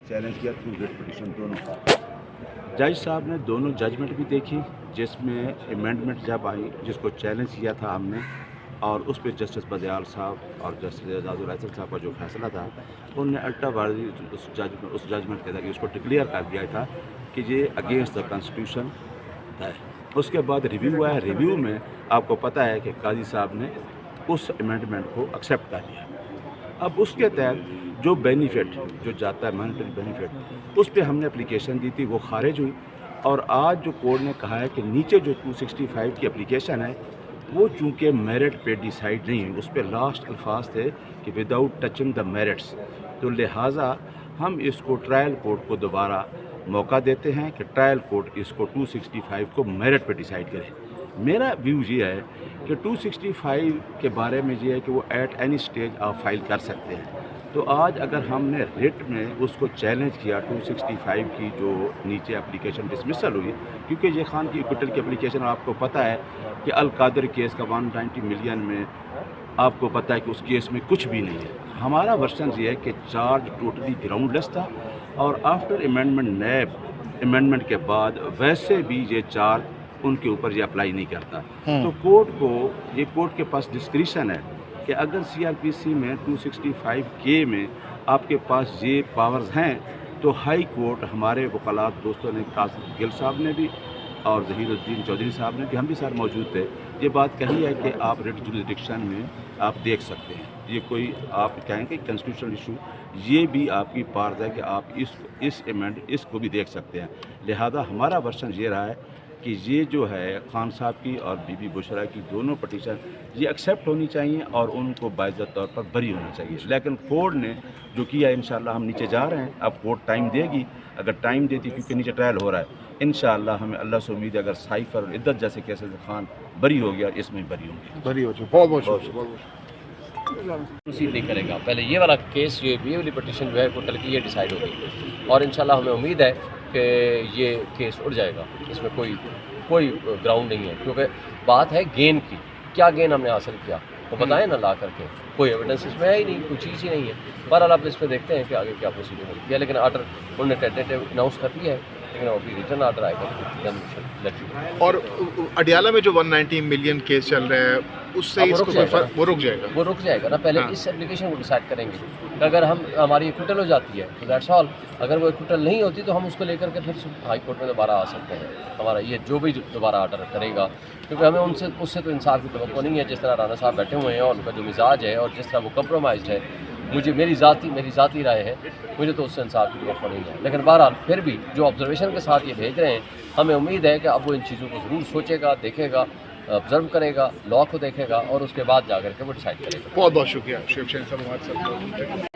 Challenge किया through writ petition दोनों का। जज साहब ने दोनों जजमेंट भी देखी, जिसमें अमेंडमेंट जब आई जिसको चैलेंज किया था हमने, और उस पर जस्टिस बदयाल साहब और जस्टिस एजाजुल हसन साहब का जो फैसला था, उन्होंने अल्ट्रा वायरस उस जजमेंट के जरिए उसको डिक्लेयर कर दिया था कि ये अगेंस्ट द कॉन्स्टिट्यूशन है। उसके बाद रिव्यू हुआ है, रिव्यू में आपको पता है कि काजी साहब ने उस अमेंडमेंट को एक्सेप्ट कर लिया। अब उसके तहत जो बेनिफिट जो जाता है मॉनेटरी बेनिफिट, उस पर हमने एप्लीकेशन दी थी, वो खारिज हुई। और आज जो कोर्ट ने कहा है कि नीचे जो 265 की एप्लीकेशन है वो चूँकि मेरिट पे डिसाइड नहीं है, उस पर लास्ट अल्फाज थे कि विदाउट टचिंग द मेरिट्स, तो लिहाजा हम इसको ट्रायल कोर्ट को दोबारा मौका देते हैं कि ट्रायल कोर्ट इसको 265 को मेरिट पे डिसाइड करे। मेरा व्यू ये है कि 265 के बारे में ये है कि वो एट एनी स्टेज आप फाइल कर सकते हैं। तो आज अगर हमने रिट में उसको चैलेंज किया 265 की जो नीचे एप्लीकेशन डिसमिसल हुई, क्योंकि ये खान की इक्विटल की एप्लीकेशन आपको पता है कि अल कादर केस का 190 मिलियन में आपको पता है कि उस केस में कुछ भी नहीं है। हमारा वर्शन ये है कि चार्ज टोटली ग्राउंडलेस था, और आफ्टर अमेंडमेंट नए अमेंडमेंट के बाद वैसे भी ये चार्ज उनके ऊपर ये अप्लाई नहीं करता। तो कोर्ट के पास डिस्क्रिशन है कि अगर सीआरपीसी में 265 के में आपके पास ये पावर्स हैं, तो हाई कोर्ट हमारे वकला दोस्तों ने, कासिम गिल साहब ने भी और ज़हीरुद्दीन चौधरी साहब ने भी, हम भी सारे मौजूद थे, ये बात कही है कि आप रिट जुरिसडिक्शन में आप देख सकते हैं। ये कोई आप कहेंगे कॉन्स्टिट्यूशनल इशू, ये भी आपकी पार्ट है कि आप इसको भी देख सकते हैं। लिहाजा हमारा वर्शन ये रहा है कि ये जो है खान साहब की और बीबी बुशरा की दोनों पटिशन ये एक्सेप्ट होनी चाहिए और उनको बाइज़्ज़त तौर पर बरी होना चाहिए। लेकिन कोर्ट ने जो किया, इंशाअल्लाह हम नीचे जा रहे हैं, अब कोर्ट टाइम देगी, अगर टाइम देती, क्योंकि नीचे ट्रायल हो रहा है, इंशाअल्लाह हमें अल्लाह से उम्मीद है अगर साइफर और इद्दत जैसे केसेस में खान बरी हो गया, इसमें बरी होंगे, बरी हो जाए। बहुत बहुत शुक्रिया। प्रोसीड नहीं करेगा। पहले ये वाला केस, ये वाली पटिशन जो है वो कल की ये डिसाइड होगी, और इंशाल्लाह हमें उम्मीद है कि ये केस उड़ जाएगा। इसमें कोई ग्राउंड नहीं है, क्योंकि बात है गेन की। क्या गेन हमने हासिल किया वो बताएं ना ला करके, कोई एविडेंस इसमें है ही नहीं, कोई चीज़ ही नहीं है। बहरहाल आप इस पर देखते हैं कि आगे क्या प्रोसीडिंग होती है, लेकिन आर्डर उन्होंने टेंटेटिव अनाउंस कर दिया है, लेकिन अभी रिटर्न आर्डर आएगा। और अडियाला में जो 190 मिलियन केस चल रहा है, उससे इसको कोई फर्क, वो रुक जाएगा ना। पहले इस एप्लीकेशन को डिसाइड करेंगे कि अगर हमारी एक्विटल हो जाती है तो दैट्स ऑल। अगर वो एक्विटल नहीं होती तो हम उसको लेकर के फिर हाई कोर्ट में दोबारा आ सकते हैं। हमारा ये जो भी दोबारा आर्डर करेगा, क्योंकि हमें उससे तो इंसाफ की तवक्को नहीं है। जिस तरह राना साहब बैठे हुए हैं और उनका जो मिजाज है और जिस तरह वो कम्प्रोमाइज़ है, मेरी ज़ाती राय है, मुझे तो उससे इंसाफ की तवक्को नहीं है। लेकिन बहरहाल फिर भी जो ऑब्जर्वेशन के साथ ये भेज रहे हैं, हमें उम्मीद है कि अब वो इन चीज़ों को ज़रूर सोचेगा, देखेगा, ऑब्जर्व करेगा, लॉ को देखेगा और उसके बाद जाकर के वो डिसाइड करेगा। बहुत बहुत शुक्रिया शिवसेना साहब हमारे साथ।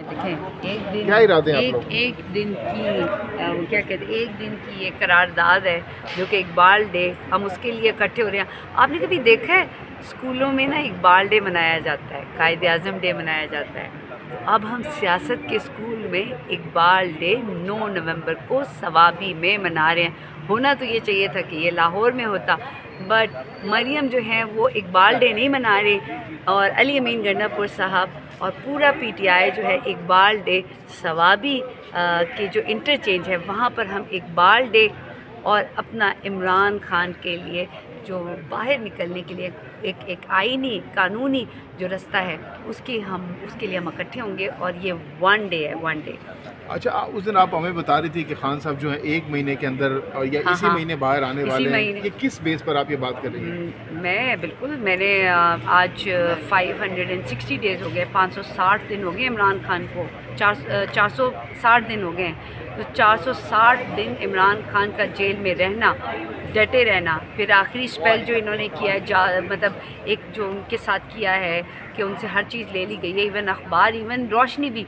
देखें, एक दिन क्या इरादे हैं आप लोग? एक दिन की क्या कहते हैं, एक दिन की ये करारदाद है जो कि इकबाल डे, हम उसके लिए इकट्ठे हो रहे हैं। आपने कभी देखा है स्कूलों में ना इकबाल डे मनाया जाता है, कायदे आज़म डे मनाया जाता है। तो अब हम सियासत के स्कूल में इकबाल डे 9 नवंबर को सवाबी में मना रहे हैं। होना तो ये चाहिए था कि ये लाहौर में होता, बट मरियम जो है वो इकबाल डे नहीं मना रहे, और अली अमीन गंडापुर साहब और पूरा पीटीआई जो है इकबाल डे सवाबी के जो इंटरचेंज है वहाँ पर हम इकबाल डे और अपना इमरान खान के लिए जो बाहर निकलने के लिए एक आईनी कानूनी जो रास्ता है उसके लिए हम इकट्ठे होंगे, और ये वन डे है, वन डे। अच्छा, उस दिन आप हमें बता रही थी कि खान साहब जो है 1 महीने के अंदर या इसी महीने बाहर आने वाले हैं, ये किस बेस पर आप ये बात कर रही हैं? मैंने आज 560 डेज़ हो गए, 560 दिन हो गए इमरान खान को, 460 दिन हो गए हैं। तो 460 दिन इमरान खान का जेल में रहना, डटे रहना, फिर आखिरी स्पेल जो इन्होंने किया है, मतलब एक जो उनके साथ किया है कि उनसे हर चीज़ ले ली गई है, इवन अखबार, इवन रोशनी भी।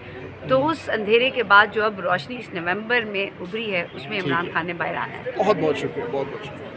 तो उस अंधेरे के बाद जो अब रोशनी इस नवंबर में उभरी है, उसमें इमरान खान ने बाहर आना है। बहुत बहुत शुक्रिया, बहुत बहुत शुक्रिया।